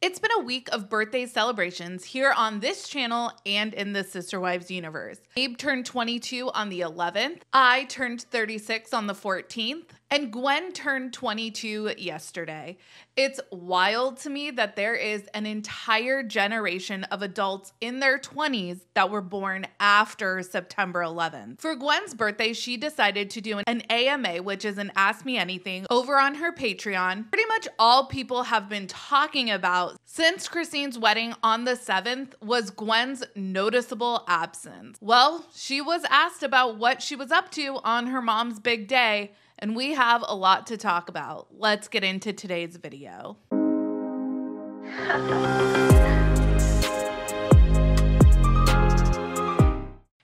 It's been a week of birthday celebrations here on this channel and in the Sister Wives universe. Abe turned 22 on the 11th, I turned 36 on the 14th, and Gwen turned 22 yesterday. It's wild to me that there is an entire generation of adults in their 20s that were born after September 11th. For Gwen's birthday, she decided to do an AMA, which is an Ask Me Anything, over on her Patreon. Pretty much all people have been talking about since Christine's wedding on the 7th was Gwen's noticeable absence. Well, she was asked about what she was up to on her mom's big day, and we have a lot to talk about. Let's get into today's video.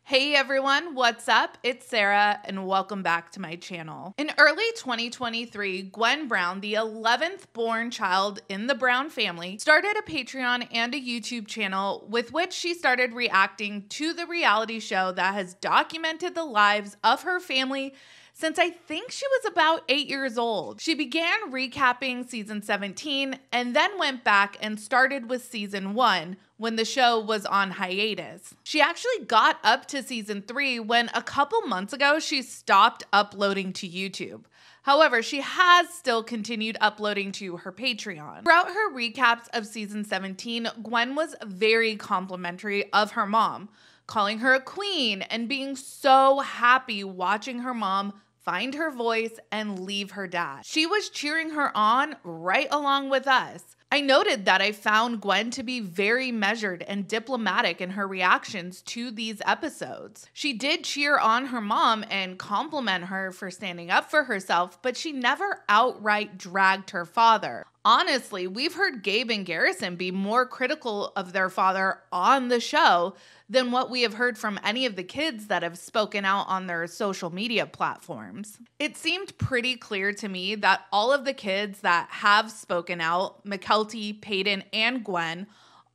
Hey everyone, what's up? It's Sarah and welcome back to my channel. In early 2023, Gwen Brown, the 11th born child in the Brown family, started a Patreon and a YouTube channel with which she started reacting to the reality show that has documented the lives of her family since I think she was about 8 years old. She began recapping season 17 and then went back and started with season 1 when the show was on hiatus. She actually got up to season 3 when a couple months ago she stopped uploading to YouTube. However, she has still continued uploading to her Patreon. Throughout her recaps of season 17, Gwen was very complimentary of her mom, calling her a queen and being so happy watching her mom find her voice and leave her dad. She was cheering her on right along with us. I noted that I found Gwen to be very measured and diplomatic in her reactions to these episodes. She did cheer on her mom and compliment her for standing up for herself, but she never outright dragged her father. Honestly, we've heard Gabe and Garrison be more critical of their father on the show than what we have heard from any of the kids that have spoken out on their social media platforms. It seemed pretty clear to me that all of the kids that have spoken out, Mykelti, Peyton, and Gwen,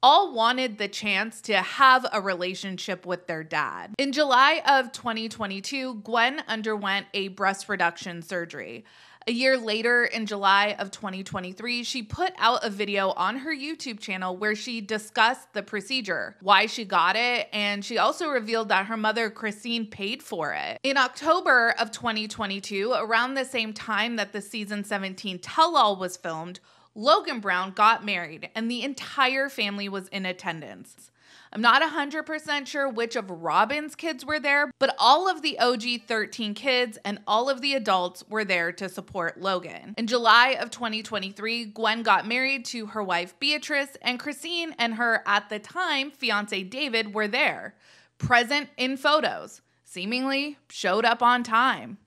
all wanted the chance to have a relationship with their dad. In July of 2022, Gwen underwent a breast reduction surgery. A year later, in July of 2023, she put out a video on her YouTube channel where she discussed the procedure, why she got it, and she also revealed that her mother, Christine, paid for it. In October of 2022, around the same time that the season 17 tell-all was filmed, Logan Brown got married and the entire family was in attendance. I'm not 100% sure which of Robin's kids were there, but all of the OG 13 kids and all of the adults were there to support Logan. In July of 2023, Gwen got married to her wife Beatrice, and Christine and her, at the time, fiance David were there, present in photos, seemingly showed up on time.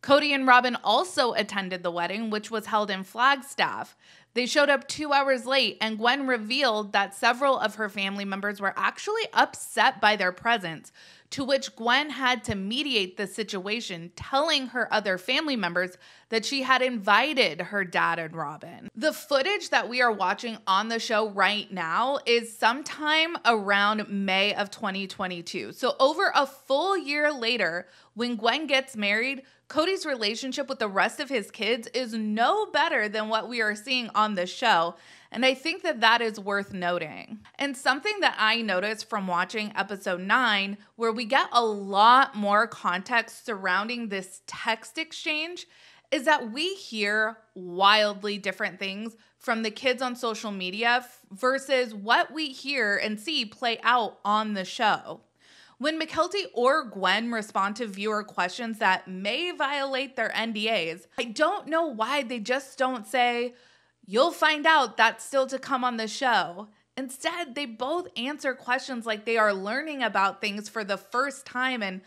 Cody and Robin also attended the wedding, which was held in Flagstaff. They showed up 2 hours late, and Gwen revealed that several of her family members were actually upset by their presence, to which Gwen had to mediate the situation, telling her other family members that she had invited her dad and Robin. The footage that we are watching on the show right now is sometime around May of 2022. So over a full year later, when Gwen gets married, Cody's relationship with the rest of his kids is no better than what we are seeing on the show, and I think that that is worth noting. And something that I noticed from watching episode 9, where we get a lot more context surrounding this text exchange, is that we hear wildly different things from the kids on social media versus what we hear and see play out on the show. When Mykelti or Gwen respond to viewer questions that may violate their NDAs, I don't know why they just don't say, "You'll find out, that's still to come on the show." Instead, they both answer questions like they are learning about things for the first time, and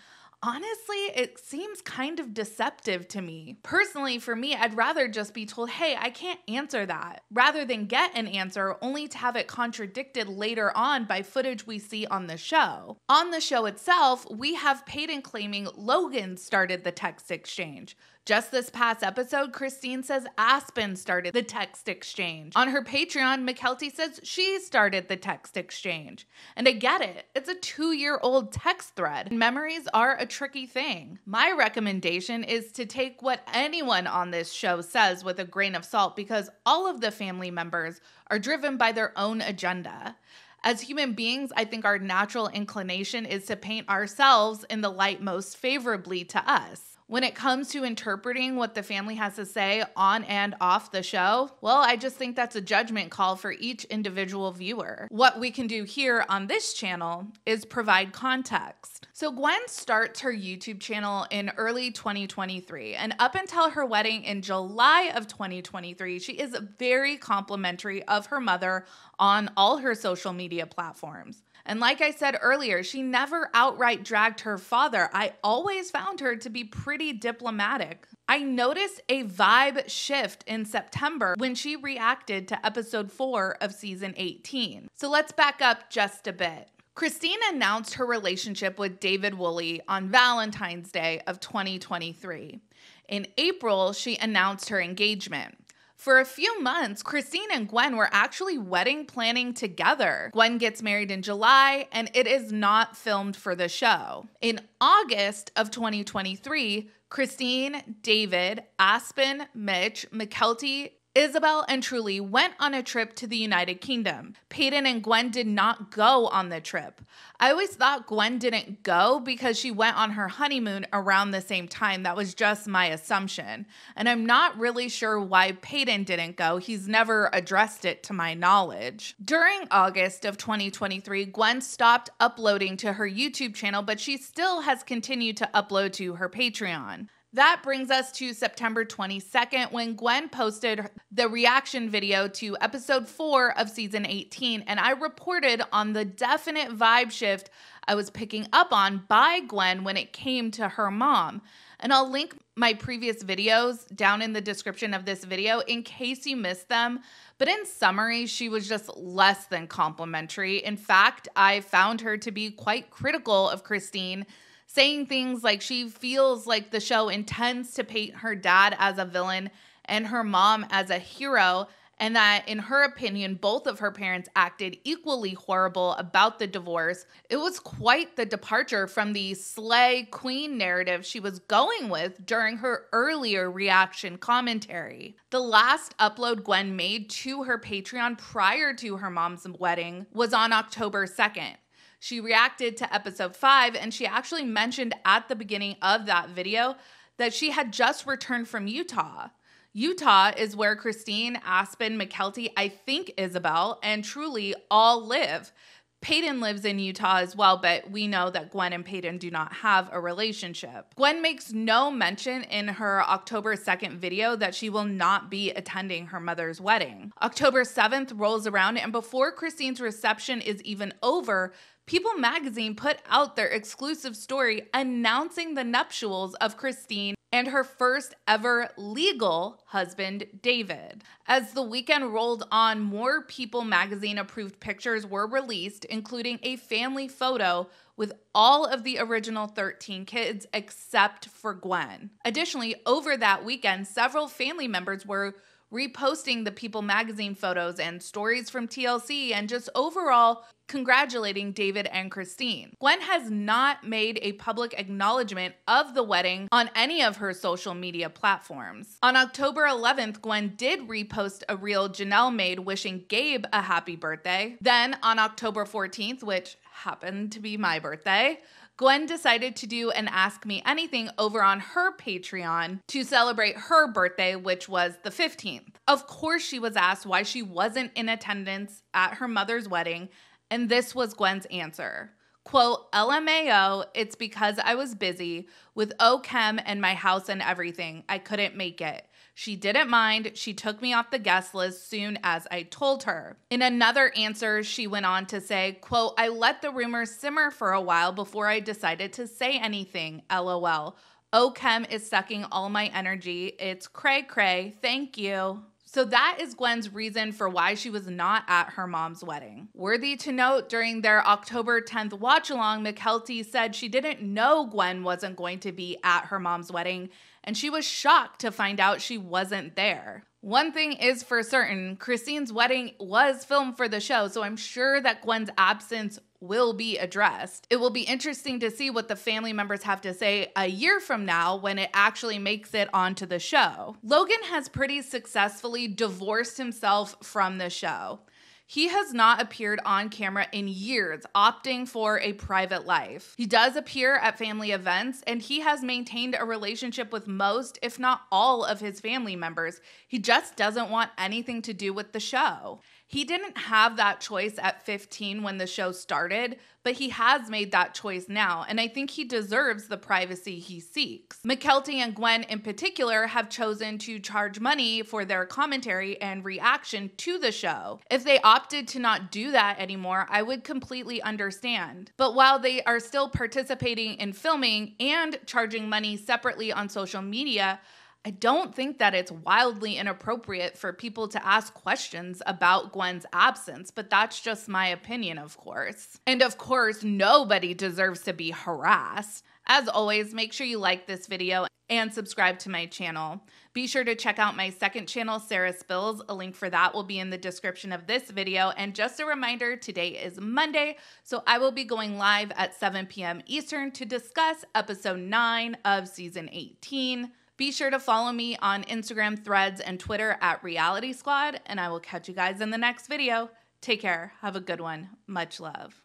honestly, it seems kind of deceptive to me. Personally, for me, I'd rather just be told, hey, I can't answer that, rather than get an answer only to have it contradicted later on by footage we see on the show. On the show itself, we have Peyton claiming Logan started the text exchange. Just this past episode, Christine says Aspen started the text exchange. On her Patreon, Mykelti says she started the text exchange. And I get it. It's a 2-year-old text thread. Memories are a tricky thing. My recommendation is to take what anyone on this show says with a grain of salt because all of the family members are driven by their own agenda. As human beings, I think our natural inclination is to paint ourselves in the light most favorably to us. When it comes to interpreting what the family has to say on and off the show, well, I just think that's a judgment call for each individual viewer. What we can do here on this channel is provide context. So Gwen starts her YouTube channel in early 2023, and up until her wedding in July of 2023, she is very complimentary of her mother on all her social media platforms. And like I said earlier, she never outright dragged her father. I always found her to be pretty diplomatic. I noticed a vibe shift in September when she reacted to episode 4 of season 18. So let's back up just a bit. Christine announced her relationship with David Woolley on Valentine's Day of 2023. In April, she announced her engagement. For a few months, Christine and Gwen were actually wedding planning together. Gwen gets married in July, and it is not filmed for the show. In August of 2023, Christine, David, Aspen, Mitch, Mykelti, Isabel, and Truly went on a trip to the United Kingdom. Peyton and Gwen did not go on the trip. I always thought Gwen didn't go because she went on her honeymoon around the same time. That was just my assumption. And I'm not really sure why Peyton didn't go. He's never addressed it to my knowledge. During August of 2023, Gwen stopped uploading to her YouTube channel, but she still has continued to upload to her Patreon. That brings us to September 22nd when Gwen posted the reaction video to episode 4 of season 18, and I reported on the definite vibe shift I was picking up on by Gwen when it came to her mom. And I'll link my previous videos down in the description of this video in case you missed them. But in summary, she was just less than complimentary. In fact, I found her to be quite critical of Christine, saying things like she feels like the show intends to paint her dad as a villain and her mom as a hero, and that, in her opinion, both of her parents acted equally horrible about the divorce. It was quite the departure from the slay queen narrative she was going with during her earlier reaction commentary. The last upload Gwen made to her Patreon prior to her mom's wedding was on October 2nd. She reacted to episode 5, and she actually mentioned at the beginning of that video that she had just returned from Utah. Utah is where Christine, Aspen, Mykelti, I think Isabel, and Truly all live. Peyton lives in Utah as well, but we know that Gwen and Peyton do not have a relationship. Gwen makes no mention in her October 2nd video that she will not be attending her mother's wedding. October 7th rolls around, and before Christine's reception is even over, People magazine put out their exclusive story announcing the nuptials of Christine and her first ever legal husband, David. As the weekend rolled on, more People magazine approved pictures were released, including a family photo with all of the original 13 kids except for Gwen. Additionally, over that weekend, several family members were reposting the People magazine photos and stories from TLC and just overall congratulating David and Christine. Gwen has not made a public acknowledgement of the wedding on any of her social media platforms. On October 11th, Gwen did repost a reel Janelle made wishing Gabe a happy birthday. Then on October 14th, which happened to be my birthday, Gwen decided to do an Ask Me Anything over on her Patreon to celebrate her birthday, which was the 15th. Of course, she was asked why she wasn't in attendance at her mother's wedding, and this was Gwen's answer. Quote, LMAO, it's because I was busy with OChem and my house and everything. I couldn't make it. She didn't mind. She took me off the guest list soon as I told her. In another answer, she went on to say, quote, I let the rumors simmer for a while before I decided to say anything, LOL. OChem is sucking all my energy. It's cray cray. Thank you. So that is Gwen's reason for why she was not at her mom's wedding. Worthy to note, during their October 10th watch-along, Mykelti said she didn't know Gwen wasn't going to be at her mom's wedding, and she was shocked to find out she wasn't there. One thing is for certain, Christine's wedding was filmed for the show, so I'm sure that Gwen's absence will be addressed. It will be interesting to see what the family members have to say a year from now when it actually makes it onto the show. Logan has pretty successfully divorced himself from the show. He has not appeared on camera in years, opting for a private life. He does appear at family events, and he has maintained a relationship with most, if not all, of his family members. He just doesn't want anything to do with the show. He didn't have that choice at 15 when the show started, but he has made that choice now, and I think he deserves the privacy he seeks. Mykelti and Gwen in particular have chosen to charge money for their commentary and reaction to the show. If they opted to not do that anymore, I would completely understand. But while they are still participating in filming and charging money separately on social media, I don't think that it's wildly inappropriate for people to ask questions about Gwen's absence, but that's just my opinion, of course. And of course, nobody deserves to be harassed. As always, make sure you like this video and subscribe to my channel. Be sure to check out my second channel, Sarah Spills. A link for that will be in the description of this video. And just a reminder, today is Monday, so I will be going live at 7 p.m. Eastern to discuss episode 9 of season 18. Be sure to follow me on Instagram, Threads, and Twitter at Reality Squad, and I will catch you guys in the next video. Take care. Have a good one. Much love.